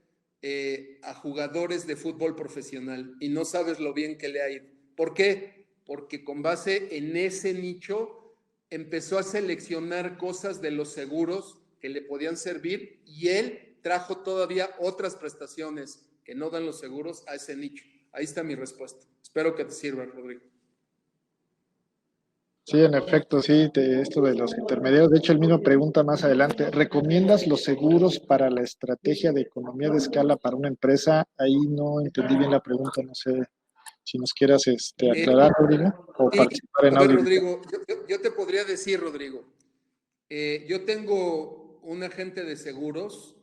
a jugadores de fútbol profesional y no sabes lo bien que le ha ido. ¿Por qué? Porque con base en ese nicho empezó a seleccionar cosas de los seguros que le podían servir y él trajo todavía otras prestaciones que no dan los seguros a ese nicho. Ahí está mi respuesta. Espero que te sirva, Rodrigo. Sí, en efecto, sí, esto de los intermediarios. De hecho, él mismo pregunta más adelante, ¿recomiendas los seguros para la estrategia de economía de escala para una empresa? Ahí no entendí bien la pregunta, no sé si nos quieras aclarar, Rodrigo, o Sí, participar en a ver, audio. Rodrigo, yo te podría decir, Rodrigo, yo tengo un agente de seguros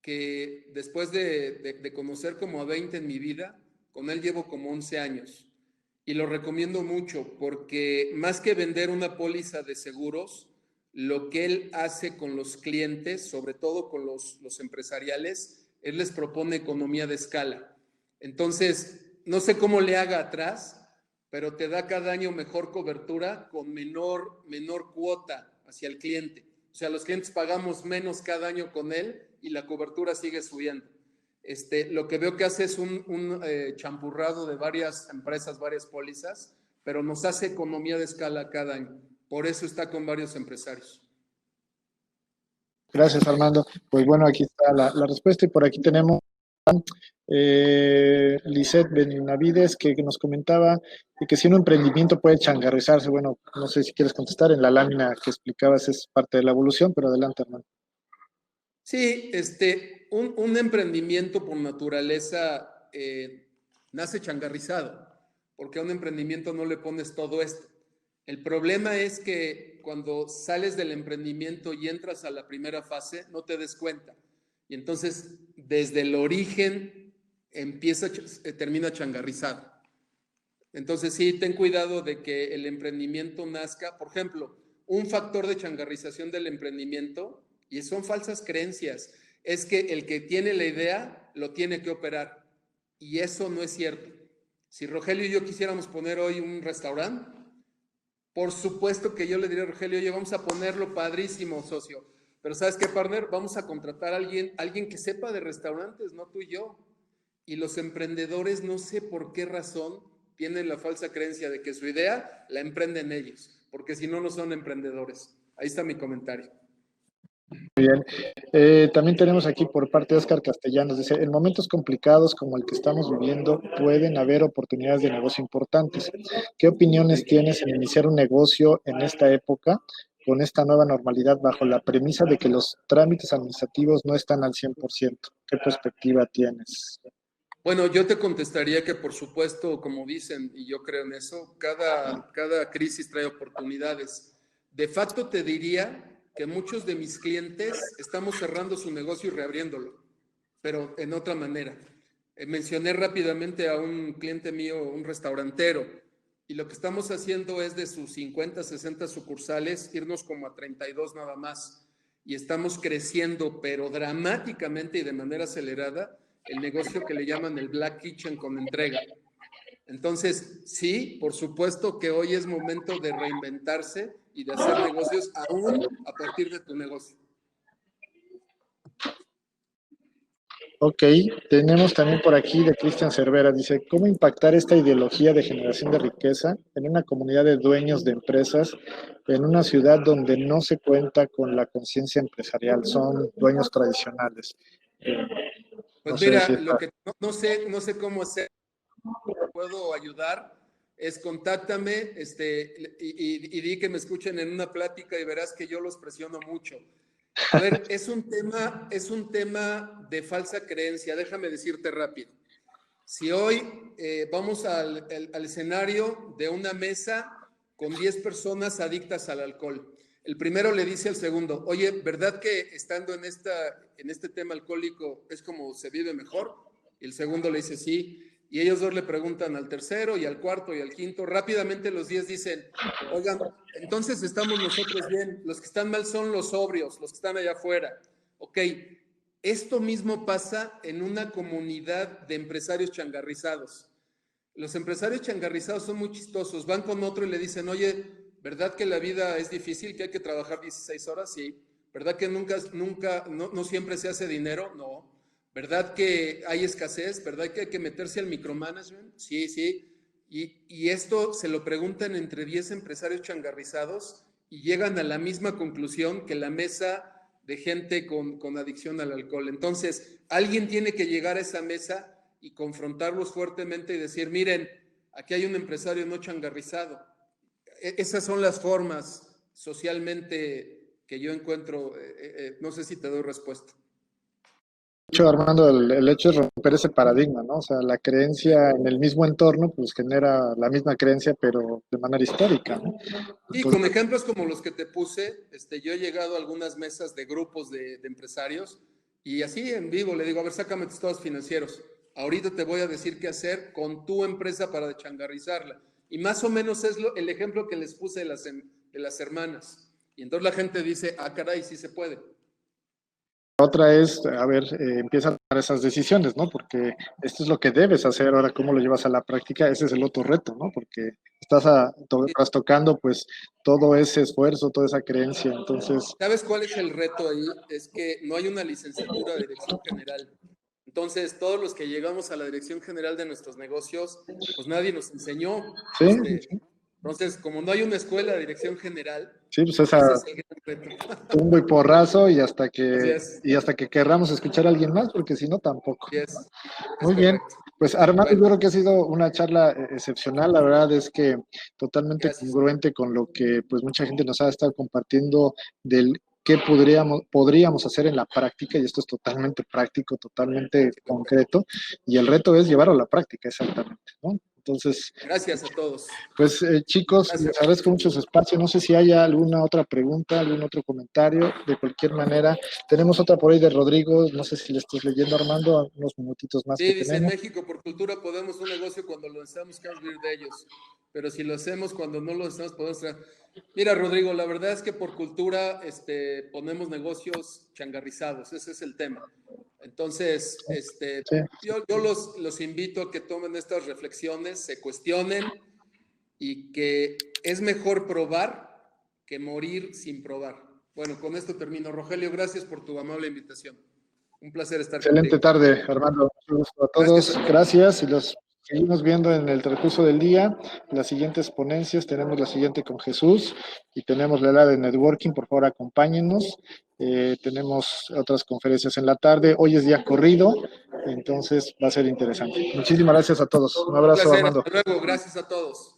que después de conocer como a 20 en mi vida, con él llevo como 11 años. Y lo recomiendo mucho porque más que vender una póliza de seguros, lo que él hace con los clientes, sobre todo con los empresariales, él les propone economía de escala. Entonces, no sé cómo le haga atrás, pero te da cada año mejor cobertura con menor cuota hacia el cliente. O sea, los clientes pagamos menos cada año con él y la cobertura sigue subiendo. Lo que veo que hace es un champurrado de varias empresas, varias pólizas, pero nos hace economía de escala cada año. Por eso está con varios empresarios. Gracias, Armando. Pues bueno, aquí está la respuesta y por aquí tenemos Lisette Benavides que nos comentaba que si un emprendimiento puede changarrizarse, bueno, no sé si quieres contestar, en la lámina que explicabas es parte de la evolución, pero adelante, Armando. Sí, un emprendimiento por naturaleza nace changarrizado, porque a un emprendimiento no le pones todo esto. El problema es que cuando sales del emprendimiento y entras a la primera fase, no te des cuenta. Y entonces, desde el origen, termina changarrizado. Entonces, sí, ten cuidado de que el emprendimiento nazca. Por ejemplo, un factor de changarrización del emprendimiento, y son falsas creencias, es que el que tiene la idea lo tiene que operar. Y eso no es cierto. Si Rogelio y yo quisiéramos poner hoy un restaurante, por supuesto que yo le diría a Rogelio, oye, vamos a ponerlo padrísimo, socio. Pero ¿sabes qué, partner? Vamos a contratar a alguien que sepa de restaurantes, no tú y yo. Y los emprendedores, no sé por qué razón, tienen la falsa creencia de que su idea la emprenden ellos, porque si no, no son emprendedores. Ahí está mi comentario. Bien. También tenemos aquí por parte de Oscar Castellanos, dice, en momentos complicados como el que estamos viviendo pueden haber oportunidades de negocio importantes. ¿Qué opiniones tienes en iniciar un negocio en esta época con esta nueva normalidad bajo la premisa de que los trámites administrativos no están al 100%? ¿Qué perspectiva tienes? Bueno, yo te contestaría que por supuesto, como dicen, y yo creo en eso, cada crisis trae oportunidades. De facto te diría que muchos de mis clientes estamos cerrando su negocio y reabriéndolo, pero en otra manera. Mencioné rápidamente a un cliente mío, un restaurantero, y lo que estamos haciendo es de sus 50, 60 sucursales, irnos como a 32 nada más. Y estamos creciendo, pero dramáticamente y de manera acelerada, el negocio que le llaman el Black Kitchen con entrega. Entonces, sí, por supuesto que hoy es momento de reinventarse y de hacer negocios aún a partir de tu negocio. Ok, tenemos también por aquí de Cristian Cervera, dice, ¿cómo impactar esta ideología de generación de riqueza en una comunidad de dueños de empresas, en una ciudad donde no se cuenta con la conciencia empresarial, son dueños tradicionales? Pues No sé si mira, lo está... que no sé cómo hacer, puedo ayudar, es contáctame y di que me escuchen en una plática y verás que yo los presiono mucho. A ver, es un tema de falsa creencia, déjame decirte rápido. Si hoy vamos al escenario de una mesa con 10 personas adictas al alcohol, el primero le dice al segundo, oye, ¿verdad que estando en este tema alcohólico es como se vive mejor? Y el segundo le dice, sí. Y ellos dos le preguntan al tercero y al cuarto y al quinto. Rápidamente los 10 dicen, oigan, entonces estamos nosotros bien. Los que están mal son los sobrios, los que están allá afuera. Ok, esto mismo pasa en una comunidad de empresarios changarrizados. Los empresarios changarrizados son muy chistosos. Van con otro y le dicen, oye, ¿verdad que la vida es difícil, que hay que trabajar 16 horas? Sí. ¿Verdad que no siempre se hace dinero? No. ¿Verdad que hay escasez? ¿Verdad que hay que meterse al micromanagement? Sí, sí. Y esto se lo preguntan entre 10 empresarios changarrizados y llegan a la misma conclusión que la mesa de gente con adicción al alcohol. Entonces, alguien tiene que llegar a esa mesa y confrontarlos fuertemente y decir, miren, aquí hay un empresario no changarrizado. Esas son las formas socialmente que yo encuentro. No sé si te doy respuesta. Hecho, Armando, el hecho es romper ese paradigma, ¿no? O sea, la creencia en el mismo entorno, pues genera la misma creencia, pero de manera histórica, ¿no? Y con ejemplos como los que te puse, yo he llegado a algunas mesas de grupos de empresarios y así en vivo le digo, a ver, sácame tus estados financieros. Ahorita te voy a decir qué hacer con tu empresa para changarrizarla. Y más o menos es el ejemplo que les puse de las hermanas. Y entonces la gente dice, ah, caray, sí se puede. Otra es, a ver, empieza a tomar esas decisiones, ¿no? Porque esto es lo que debes hacer, ahora cómo lo llevas a la práctica, ese es el otro reto, ¿no? Porque estás tocando pues todo ese esfuerzo, toda esa creencia, entonces... ¿Sabes cuál es el reto ahí? Es que no hay una licenciatura de dirección general. Entonces, todos los que llegamos a la dirección general de nuestros negocios, pues nadie nos enseñó. Sí, Entonces, como no hay una escuela de dirección general, sí, pues esa ese es el gran reto. tumbo y porrazo y hasta Yes. que querramos escuchar a alguien más, porque si no tampoco. Yes. Muy bien, pues Armando, Bueno, yo creo que ha sido una charla excepcional, la verdad es que totalmente gracias. congruente con lo que pues mucha gente nos ha estado compartiendo del qué podríamos hacer en la práctica, y esto es totalmente práctico, totalmente concreto, y el reto es llevarlo a la práctica, exactamente, ¿no? Entonces, Gracias a todos. pues chicos, Gracias. les agradezco mucho su espacio. No sé si haya alguna otra pregunta, algún otro comentario. De cualquier manera, tenemos otra por ahí de Rodrigo. No sé si le estás leyendo, Armando, unos minutitos más Sí, que dice, en tenemos. México por cultura podemos un negocio cuando lo necesitamos que vivir de ellos, pero si lo hacemos cuando no lo necesitamos podemos traer. Mira, Rodrigo, la verdad es que por cultura ponemos negocios changarrizados, ese es el tema. Entonces, Sí. yo los invito a que tomen estas reflexiones, se cuestionen y que es mejor probar que morir sin probar. Bueno, con esto termino. Rogelio, gracias por tu amable invitación. Un placer estar Excelente contigo. tarde, Armando. Mucho gusto a todos. Gracias y los seguimos viendo en el transcurso del día. Las siguientes ponencias, tenemos la siguiente con Jesús y tenemos la de networking. Por favor, acompáñennos. Tenemos otras conferencias en la tarde. Hoy es día corrido, entonces va a ser interesante. Muchísimas gracias a todos. Un abrazo, Un placer. Armando. Hasta luego. Gracias a todos.